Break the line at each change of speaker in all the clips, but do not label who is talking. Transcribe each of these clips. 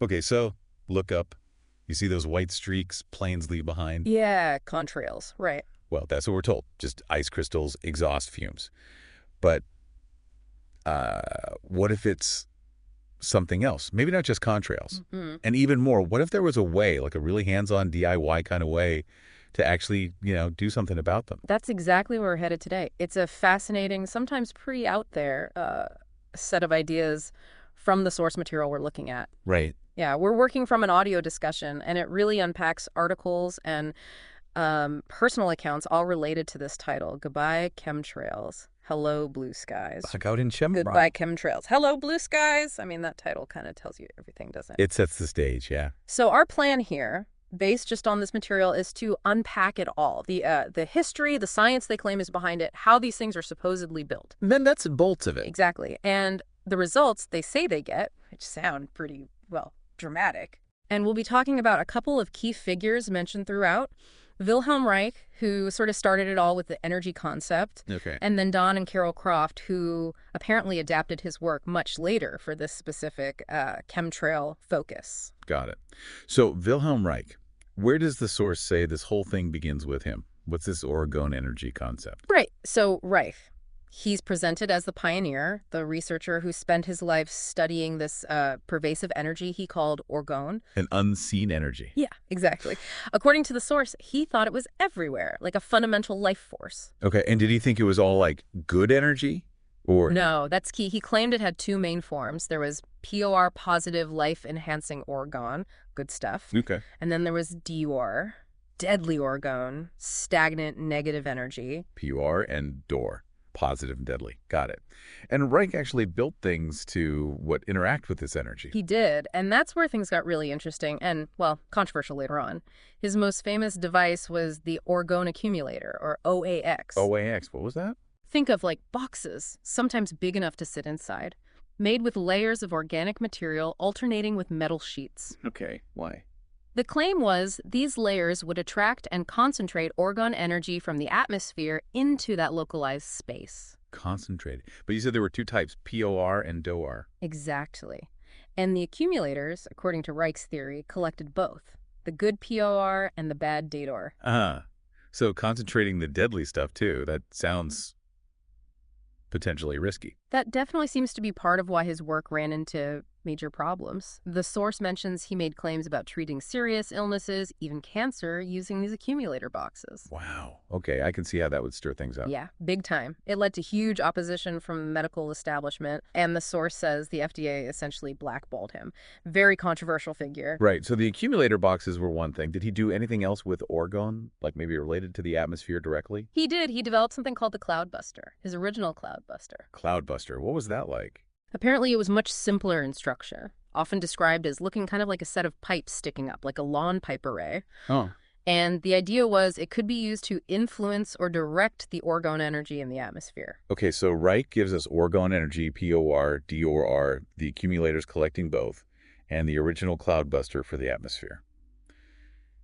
Okay, so look up. You see those white streaks planes leave behind?
Yeah, contrails, right.
Well, that's what we're told. Just ice crystals, exhaust fumes. But what if it's something else? Maybe not just contrails.
Hmm.
And even more, what if there was a way, like a really hands-on DIY kind of way to actually, do something about them?
That's exactly where we're headed today. It's a fascinating, sometimes pretty out there set of ideas from the source material we're looking at.
Right.
Yeah, we're working from an audio discussion, and it really unpacks articles and personal accounts all related to this title. Goodbye, chemtrails. Hello, blue skies.
Back out in Chemtrails.
Goodbye, chemtrails. Hello, blue skies. I mean, that title kind of tells you everything, doesn't it?
It sets the stage, yeah.
So our plan here, based just on this material, is to unpack it all. The history, the science they claim is behind it, how these things are supposedly built.
And then that's the bolts of it.
Exactly. And the results they say they get, which sound pretty, well, dramatic. And we'll be talking about a couple of key figures mentioned throughout. Wilhelm Reich, who sort of started it all with the energy concept,
Okay.
and then Don and Carol Croft, who apparently adapted his work much later for this specific chemtrail focus.
Got it. So Wilhelm Reich, where does the source say this whole thing begins with him? What's this orgone energy concept?
Right. So Reich, he's presented as the pioneer, the researcher who spent his life studying this pervasive energy he called orgone.
An unseen energy.
Yeah, exactly. According to the source, he thought it was everywhere, like a fundamental life force.
Okay, and did he think it was all like good energy? Or
No, that's key. He claimed it had two main forms. There was POR, positive life-enhancing orgone, good stuff.
Okay.
And then there was DOR, deadly orgone, stagnant negative energy.
PUR and DOR, positive and deadly. Got it. And Reich actually built things to interact with this energy.
He did, and that's where things got really interesting and, well, controversial later on. His most famous device was the orgone accumulator, or OAX.
OAX, what was that?
Think of like boxes, sometimes big enough to sit inside, made with layers of organic material alternating with metal sheets.
Okay, why?
The claim was these layers would attract and concentrate orgone energy from the atmosphere into that localized space.
Concentrated. But you said there were two types, POR and DOR.
Exactly. And the accumulators, according to Reich's theory, collected both, the good POR and the bad DOR.
So concentrating the deadly stuff too, that sounds potentially risky.
That definitely seems to be part of why his work ran into major problems. The source mentions he made claims about treating serious illnesses, even cancer, using these accumulator boxes.
Wow. Okay, I can see how that would stir things up.
Yeah, big time. It led to huge opposition from the medical establishment, and the source says the FDA essentially blackballed him. Very controversial figure.
Right, so the accumulator boxes were one thing. Did he do anything else with orgone, like maybe related to the atmosphere directly?
He did. He developed something called the Cloudbuster, his original Cloudbuster.
Cloudbuster, what was that like?
Apparently, it was much simpler in structure, often described as looking kind of like a set of pipes sticking up, like a lawn pipe array.
Oh.
And the idea was it could be used to influence or direct the orgone energy in the atmosphere.
Okay, so Reich gives us orgone energy, POR, DOR, the accumulators collecting both, and the original Cloudbuster for the atmosphere.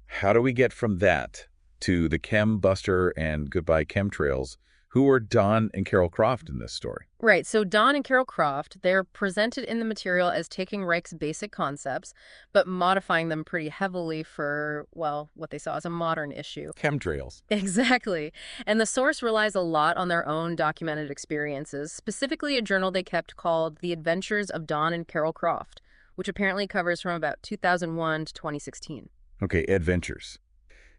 How do we get from that to the Chembuster and Goodbye Chemtrails? Who are Don and Carol Croft in this story?
Right, so Don and Carol Croft, they're presented in the material as taking Reich's basic concepts, but modifying them pretty heavily for, well, what they saw as a modern issue.
Chemtrails.
Exactly. And the source relies a lot on their own documented experiences, specifically a journal they kept called The Adventures of Don and Carol Croft, which apparently covers from about 2001 to 2016.
Okay, adventures.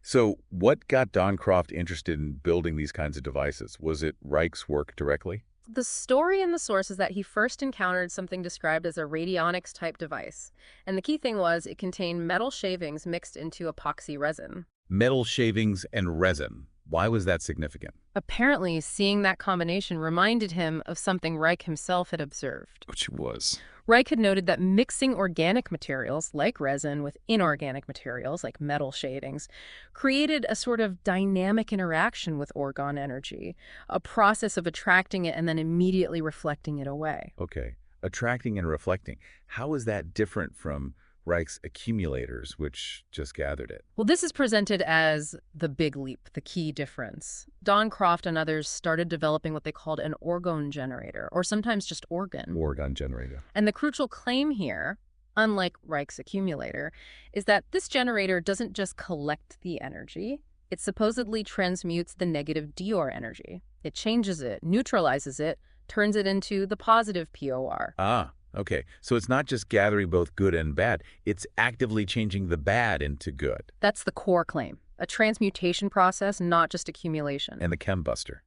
So what got Don Croft interested in building these kinds of devices? Was it Reich's work directly?
The story in the source is that he first encountered something described as a radionics-type device. And the key thing was it contained metal shavings mixed into epoxy resin.
Metal shavings and resin. Why was that significant?
Apparently, seeing that combination reminded him of something Reich himself had observed.
Which was?
Reich had noted that mixing organic materials, like resin, with inorganic materials, like metal shavings, created a sort of dynamic interaction with orgone energy, a process of attracting it and then immediately reflecting it away.
Okay, attracting and reflecting. How is that different from Reich's accumulators, which just gathered it?
Well, this is presented as the big leap, the key difference. Don Croft and others started developing what they called an orgone generator, or sometimes just organ.
Orgone generator.
And the crucial claim here unlike Reich's accumulator, is that this generator doesn't just collect the energy, it supposedly transmutes the negative DOR energy. It changes it, neutralizes it, turns it into the positive POR.
Ah, okay. So it's not just gathering both good and bad, it's actively changing the bad into good.
That's the core claim. A transmutation process, not just accumulation.
And the Chembuster.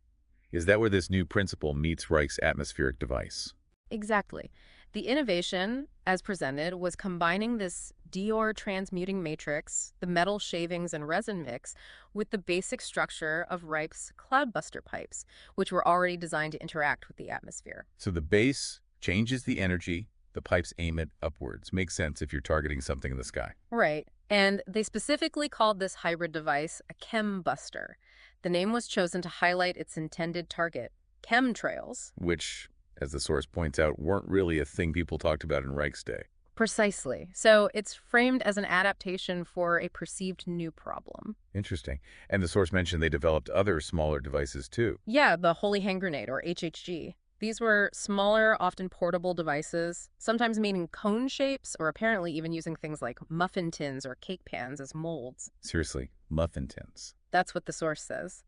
Is that where this new principle meets Reich's atmospheric device?
Exactly. The innovation, as presented, was combining this Dior transmuting matrix, the metal shavings and resin mix, with the basic structure of Reich's cloudbuster pipes, which were already designed to interact with the atmosphere.
So the base changes the energy, the pipes aim it upwards. Makes sense if you're targeting something in the sky.
Right. And they specifically called this hybrid device a Chembuster. The name was chosen to highlight its intended target, chemtrails.
Which, as the source points out, weren't really a thing people talked about in Reich's day.
Precisely. So it's framed as an adaptation for a perceived new problem.
Interesting. And the source mentioned they developed other smaller devices too.
Yeah, the Holy Hand Grenade, or HHG. These were smaller, often portable devices, sometimes made in cone shapes, or apparently even using things like muffin tins or cake pans as molds.
Seriously, muffin tins.
That's what the source says.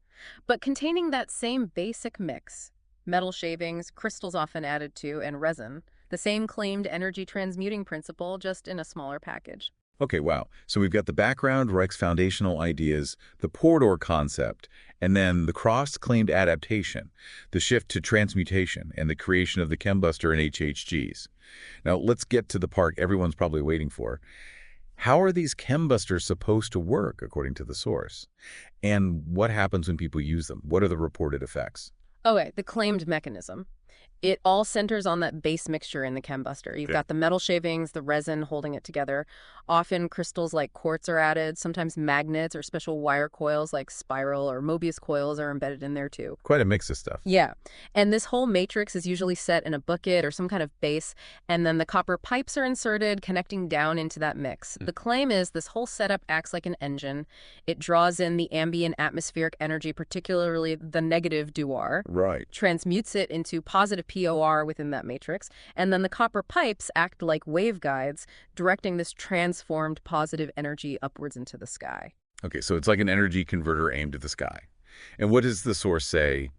But containing that same basic mix, metal shavings, crystals often added to, and resin, the same claimed energy transmuting principle, just in a smaller package.
Okay, wow. So we've got the background, Reich's foundational ideas, the pour-door concept, and then the cross-claimed adaptation, the shift to transmutation, and the creation of the Chembuster and HHGs. Now, let's get to the part everyone's probably waiting for. How are these Chembusters supposed to work, according to the source? And what happens when people use them? What are the reported effects?
Okay, the claimed mechanism. It all centers on that base mixture in the Chembuster. You've got the metal shavings, the resin holding it together. Often crystals like quartz are added. Sometimes magnets or special wire coils like spiral or Mobius coils are embedded in there too.
Quite a mix of stuff.
Yeah. And this whole matrix is usually set in a bucket or some kind of base, and then the copper pipes are inserted, connecting down into that mix. The claim is this whole setup acts like an engine. It draws in the ambient atmospheric energy, particularly the negative DOR.
Right.
Transmutes it into positive POR within that matrix, and then the copper pipes act like waveguides, directing this transformed positive energy upwards into the sky.
Okay, so it's like an energy converter aimed at the sky. And what does the source say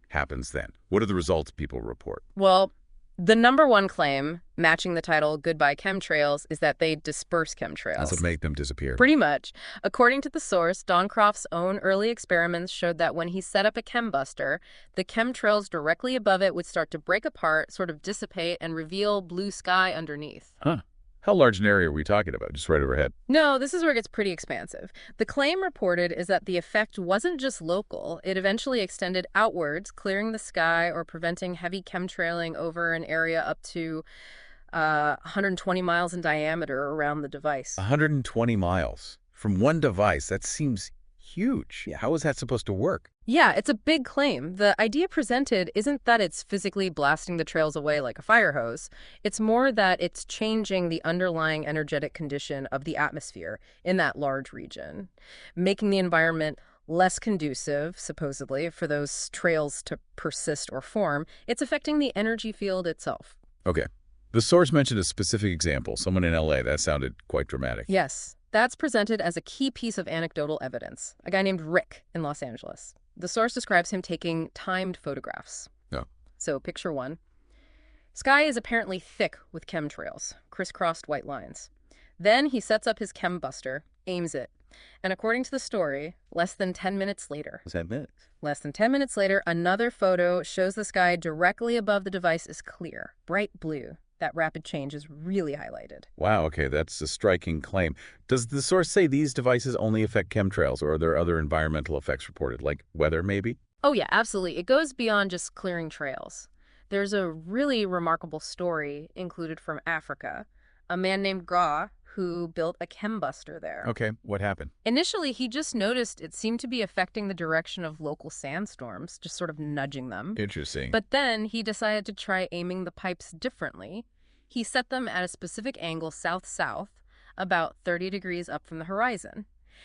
happens then? What are the results people report?
Well, the number one claim, matching the title Goodbye Chemtrails, is that they disperse chemtrails.
That's what make them disappear.
Pretty much. According to the source, Doncroft's own early experiments showed that when he set up a chembuster, the chemtrails directly above it would start to break apart, sort of dissipate, and reveal blue sky underneath.
Huh. How large an area are we talking about? Just right overhead?
No, this is where it gets pretty expansive. The claim reported is that the effect wasn't just local. It eventually extended outwards, clearing the sky or preventing heavy chemtrailing over an area up to 120 miles in diameter around the device.
120 miles. From one device, that seems huge. How is that supposed to work?
Yeah, it's a big claim. The idea presented isn't that it's physically blasting the trails away like a fire hose. It's more that it's changing the underlying energetic condition of the atmosphere in that large region, making the environment less conducive, supposedly, for those trails to persist or form. It's affecting the energy field itself.
Okay. The source mentioned a specific example, someone in LA. That sounded quite dramatic.
Yes, that's presented as a key piece of anecdotal evidence. A guy named Rick in Los Angeles. The source describes him taking timed photographs.
Oh.
So picture one. Sky is apparently thick with chemtrails, crisscrossed white lines. Then he sets up his chembuster, aims it. And according to the story, less than 10 minutes later, Less than 10 minutes later, another photo shows the sky directly above the device is clear, bright blue. That rapid change is really highlighted.
Wow, okay, that's a striking claim. Does the source say these devices only affect chemtrails, or are there other environmental effects reported, like weather maybe?
Oh yeah, absolutely. It goes beyond just clearing trails. There's a really remarkable story included from Africa. A man named Ga who built a chembuster there.
Okay, what happened?
Initially, he just noticed it seemed to be affecting the direction of local sandstorms, just sort of nudging them.
Interesting.
But then he decided to try aiming the pipes differently. He set them at a specific angle south-south, about 30 degrees up from the horizon.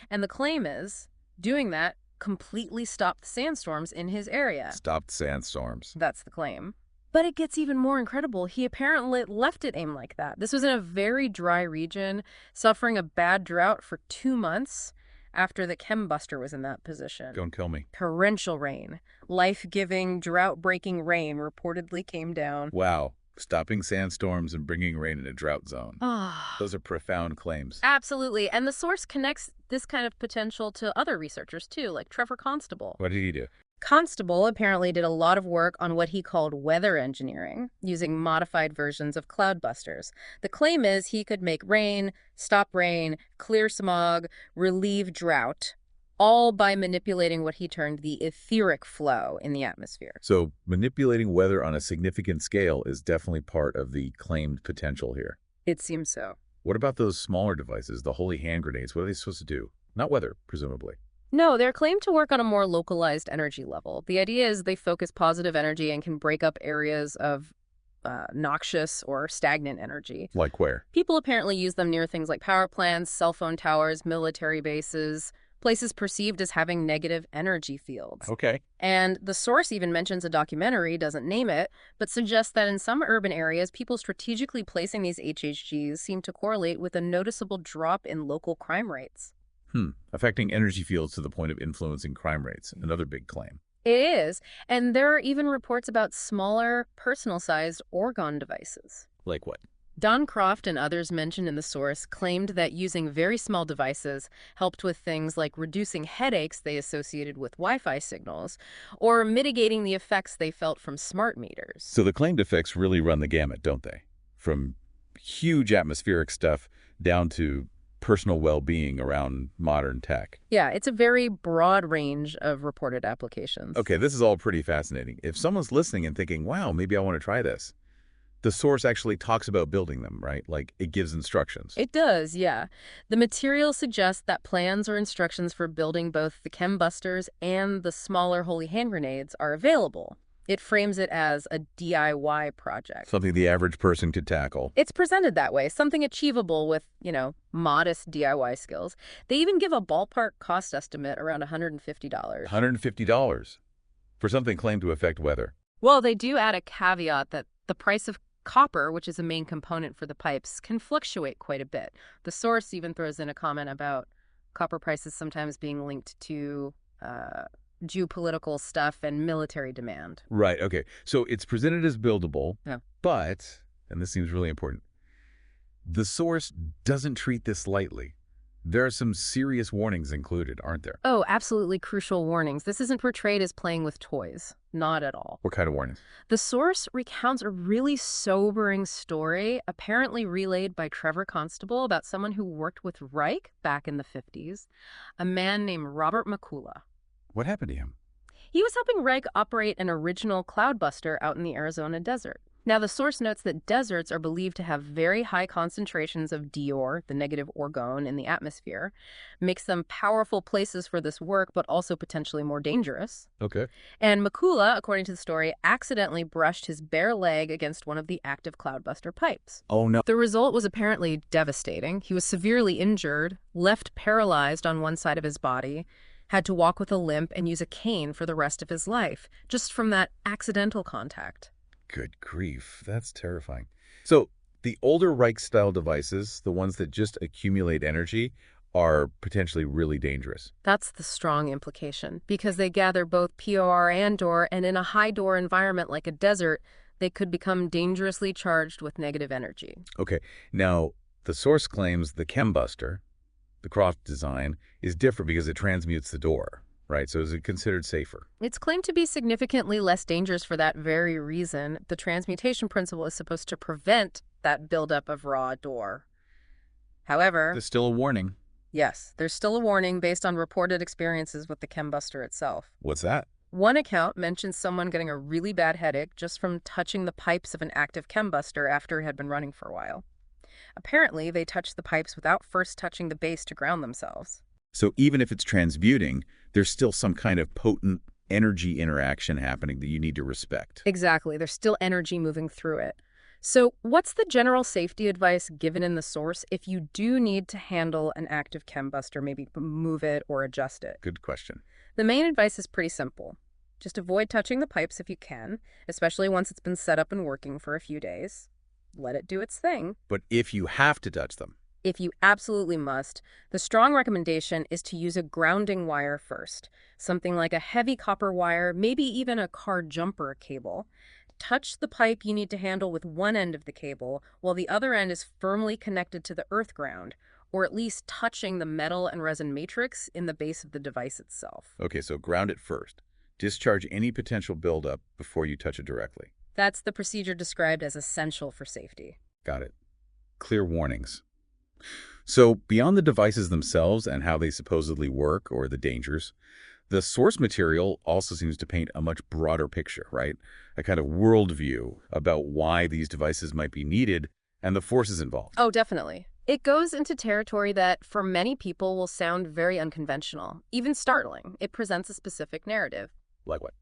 And the claim is, doing that completely stopped the sandstorms in his area.
Stopped sandstorms.
That's the claim. But it gets even more incredible. He apparently left it aimed like that. This was in a very dry region, suffering a bad drought for 2 months after the chembuster was in that position.
Don't kill me.
Torrential rain, life-giving, drought-breaking rain reportedly came down.
Wow. Stopping sandstorms and bringing rain in a drought zone.
Ah,
Those are profound claims.
absolutely. And the source connects this kind of potential to other researchers, too, like Trevor Constable.
What did he do?
Constable apparently did a lot of work on what he called weather engineering, using modified versions of cloudbusters. The claim is he could make rain, stop rain, clear smog, relieve drought, all by manipulating what he termed the etheric flow in the atmosphere.
So manipulating weather on a significant scale is definitely part of the claimed potential here.
It seems so.
What about those smaller devices, the holy hand grenades? What are they supposed to do? Not weather, presumably.
No, they're claimed to work on a more localized energy level. The idea is they focus positive energy and can break up areas of noxious or stagnant energy.
Like where?
People apparently use them near things like power plants, cell phone towers, military bases, places perceived as having negative energy fields.
Okay.
And the source even mentions a documentary, doesn't name it, but suggests that in some urban areas, people strategically placing these HHGs seem to correlate with a noticeable drop in local crime rates.
Affecting energy fields to the point of influencing crime rates. Another big claim.
It is, and there are even reports about smaller, personal-sized orgone devices.
Like what?
Don Croft and others mentioned in the source claimed that using very small devices helped with things like reducing headaches they associated with Wi-Fi signals or mitigating the effects they felt from smart meters.
So the claimed effects really run the gamut, don't they? From huge atmospheric stuff down to personal well-being around modern tech.
Yeah, it's a very broad range of reported applications.
Okay, this is all pretty fascinating. If someone's listening and thinking, wow, maybe I want to try this, the source actually talks about building them, right? Like it gives instructions.
It does, yeah. The material suggests that plans or instructions for building both the chembusters and the smaller holy hand grenades are available. It frames it as a DIY project.
Something the average person could tackle.
It's presented that way, something achievable with, modest DIY skills. They even give a ballpark cost estimate around $150.
$150 for something claimed to affect weather.
Well, they do add a caveat that the price of copper, which is a main component for the pipes, can fluctuate quite a bit. The source even throws in a comment about copper prices sometimes being linked to geopolitical stuff and military demand.
Right, okay. So it's presented as buildable,
Yeah.
but, and this seems really important, the source doesn't treat this lightly. There are some serious warnings included, aren't there?
Oh, absolutely crucial warnings. This isn't portrayed as playing with toys. Not at all.
What kind of warnings?
The source recounts a really sobering story, apparently relayed by Trevor Constable, about someone who worked with Reich back in the 50s, a man named Robert McCullough.
What happened to him?
He was helping Reich operate an original cloudbuster out in the Arizona desert. Now, the source notes that deserts are believed to have very high concentrations of dior, the negative orgone, in the atmosphere, makes them powerful places for this work, but also potentially more dangerous.
Okay.
And McCullough, according to the story, accidentally brushed his bare leg against one of the active cloudbuster pipes.
Oh, no.
The result was apparently devastating. He was severely injured, left paralyzed on one side of his body, had to walk with a limp and use a cane for the rest of his life, just from that accidental contact.
Good grief. That's terrifying. So the older Reich-style devices, the ones that just accumulate energy, are potentially really dangerous.
That's the strong implication, because they gather both POR and DOR, and in a high-DOR environment like a desert, they could become dangerously charged with negative energy.
Okay. Now, the source claims the chembuster, the Croft design, is different because it transmutes the DOR, right? So is it considered safer?
It's claimed to be significantly less dangerous for that very reason. The transmutation principle is supposed to prevent that buildup of raw DOR. However,
There's still a warning.
yes, there's still a warning based on reported experiences with the chembuster itself.
What's that?
One account mentions someone getting a really bad headache just from touching the pipes of an active chembuster after it had been running for a while. Apparently, they touched the pipes without first touching the base to ground themselves.
So even if it's transmuting, there's still some kind of potent energy interaction happening that you need to respect.
Exactly. There's still energy moving through it. So what's the general safety advice given in the source if you do need to handle an active chembuster, maybe move it or adjust it?
Good question.
The main advice is pretty simple. Just avoid touching the pipes if you can, especially once it's been set up and working for a few days. Let it do its thing.
But if you have to touch them,
If you absolutely must, the strong recommendation is to use a grounding wire first, something like a heavy copper wire, maybe even a car jumper cable. Touch the pipe you need to handle with one end of the cable, while the other end is firmly connected to the earth ground, or at least touching the metal and resin matrix in the base of the device itself.
okay, so ground it first. Discharge any potential buildup before you touch it directly.
That's the procedure described as essential for safety.
Got it. Clear warnings. So beyond the devices themselves and how they supposedly work or the dangers, the source material also seems to paint a much broader picture, right? A kind of worldview about why these devices might be needed and the forces involved.
Oh, definitely. It goes into territory that, for many people, will sound very unconventional, even startling. It presents a specific narrative.
Like what?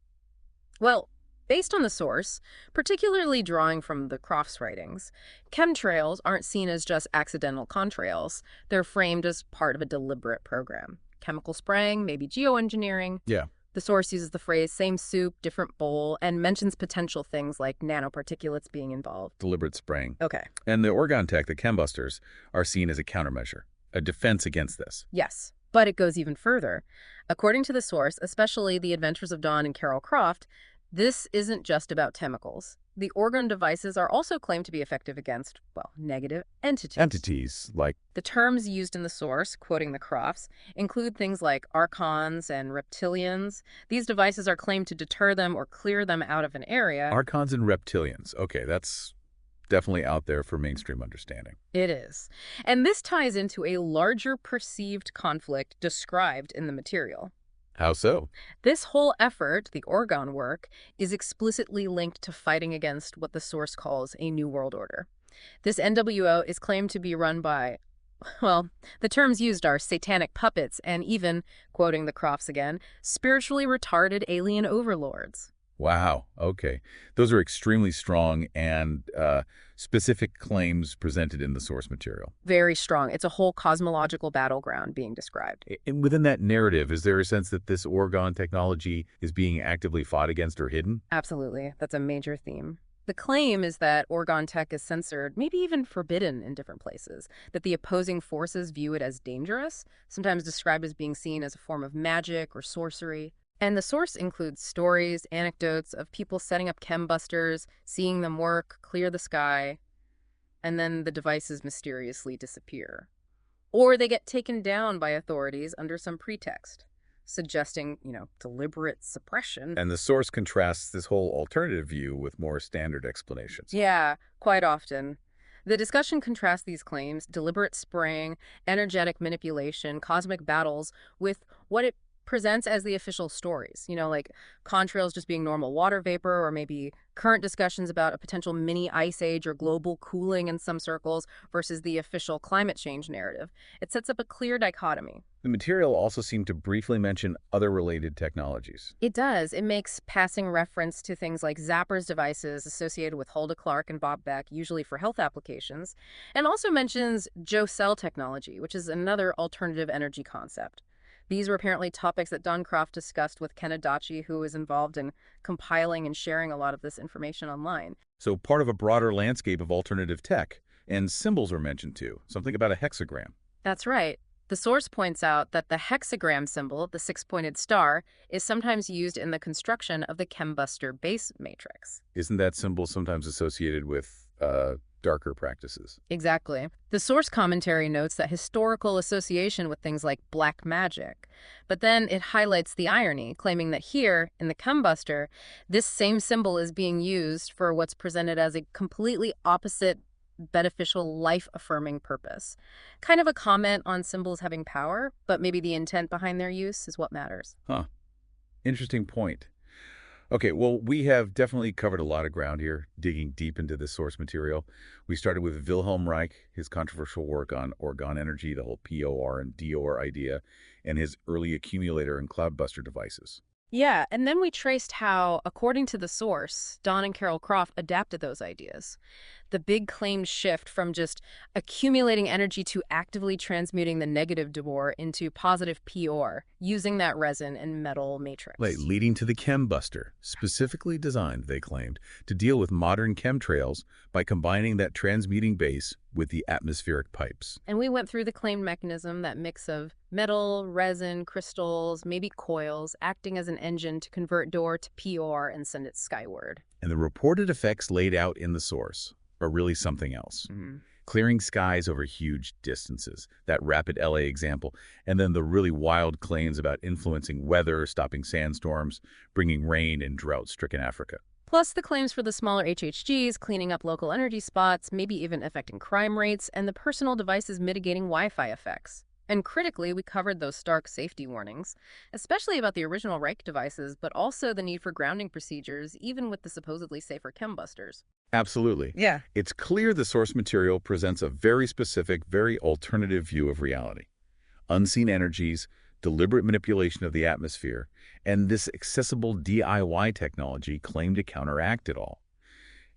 Well, based on the source, particularly drawing from the Crofts writings, chemtrails aren't seen as just accidental contrails. They're framed as part of a deliberate program. Chemical spraying, maybe geoengineering.
Yeah.
The source uses the phrase same soup, different bowl, and mentions potential things like nanoparticulates being involved.
Deliberate spraying.
Okay.
And the Orgon tech, the chembusters, are seen as a countermeasure, a defense against this.
Yes, but it goes even further. According to the source, especially The Adventures of Dawn and Carol Croft, this isn't just about chemicals. The Orgon devices are also claimed to be effective against, well, negative entities.
Entities like,
The terms used in the source, quoting the Crofts, include things like archons and reptilians. These devices are claimed to deter them or clear them out of an area.
archons and reptilians. Okay, that's definitely out there for mainstream understanding.
It is. And this ties into a larger perceived conflict described in the material.
How so?
This whole effort, the Orgon work, is explicitly linked to fighting against what the source calls a New World Order. This NWO is claimed to be run by, well, the terms used are satanic puppets and even, quoting the Crofts again, spiritually retarded alien overlords.
Wow. Okay. Those are extremely strong and specific claims presented in the source material.
Very strong. It's a whole cosmological battleground being described.
And within that narrative, is there a sense that this Orgon technology is being actively fought against or hidden?
Absolutely. That's a major theme. The claim is that Orgon tech is censored, maybe even forbidden in different places, that the opposing forces view it as dangerous, sometimes described as being seen as a form of magic or sorcery. And the source includes stories, anecdotes of people setting up chembusters, seeing them work, clear the sky, and then the devices mysteriously disappear. Or they get taken down by authorities under some pretext, suggesting, deliberate suppression.
And the source contrasts this whole alternative view with more standard explanations.
Yeah, quite often. The discussion contrasts these claims, deliberate spraying, energetic manipulation, cosmic battles, with what it presents as the official stories, like contrails just being normal water vapor, or maybe current discussions about a potential mini ice age or global cooling in some circles versus the official climate change narrative. It sets up a clear dichotomy.
The material also seemed to briefly mention other related technologies.
It does. It makes passing reference to things like Zappers devices associated with Hulda Clark and Bob Beck, usually for health applications, and also mentions Joe cell technology, which is another alternative energy concept. These were apparently topics that Don Croft discussed with Ken Adachi, who was involved in compiling and sharing a lot of this information online.
So part of a broader landscape of alternative tech. And symbols were mentioned too, something about a hexagram.
That's right. The source points out that the hexagram symbol, the six-pointed star, is sometimes used in the construction of the chembuster base matrix.
Isn't that symbol sometimes associated with darker practices?
Exactly. The source commentary notes that historical association with things like black magic. But then it highlights the irony, claiming that here, in the chembuster, this same symbol is being used for what's presented as a completely opposite beneficial, life-affirming purpose. Kind of a comment on symbols having power, but maybe the intent behind their use is what matters.
Huh. Interesting point. Okay, well, we have definitely covered a lot of ground here, digging deep into this source material. We started with Wilhelm Reich, his controversial work on Orgon energy, the whole POR and DOR idea, and his early accumulator and cloudbuster devices.
Yeah, and then we traced how, according to the source, Don and Carol Croft adapted those ideas. The big claimed shift from just accumulating energy to actively transmuting the negative Debor into positive Por, using that resin and metal
Like
matrix.
leading to the Chembuster, specifically designed, they claimed, to deal with modern chemtrails by combining that transmuting base with the atmospheric pipes.
And we went through the claimed mechanism, that mix of metal, resin, crystals, maybe coils, acting as an engine to convert Dor to Por and send it skyward.
And the reported effects laid out in the source are really something else.
Mhm.
Clearing skies over huge distances, that rapid LA example, and then the really wild claims about influencing weather, stopping sandstorms, bringing rain in drought-stricken Africa.
Plus the claims for the smaller HHGs, cleaning up local energy spots, maybe even affecting crime rates, and the personal devices mitigating Wi-Fi effects. And critically, we covered those stark safety warnings, especially about the original Reich devices, but also the need for grounding procedures, even with the supposedly safer chembusters.
Absolutely.
Yeah.
It's clear the source material presents a very specific, very alternative view of reality. Unseen energies, deliberate manipulation of the atmosphere, and this accessible DIY technology claimed to counteract it all.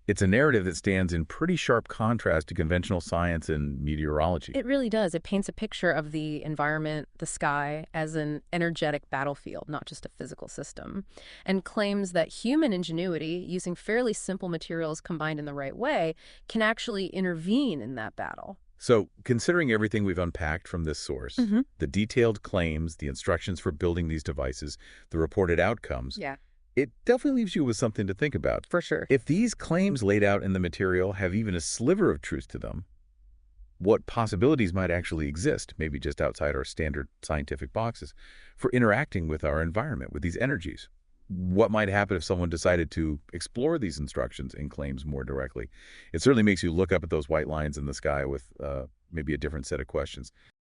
It's a narrative that stands in pretty sharp contrast to conventional science and meteorology.
It really does. It paints a picture of the environment, the sky, as an energetic battlefield, not just a physical system, and claims that human ingenuity, using fairly simple materials combined in the right way, can actually intervene in that battle.
So, considering everything we've unpacked from this source,
Hmm.
the detailed claims, the instructions for building these devices, the reported outcomes,
Yeah,
it definitely leaves you with something to think about.
for sure.
If these claims laid out in the material have even a sliver of truth to them, what possibilities might actually exist, maybe just outside our standard scientific boxes, for interacting with our environment, with these energies? What might happen if someone decided to explore these instructions and claims more directly? It certainly makes you look up at those white lines in the sky with maybe a different set of questions.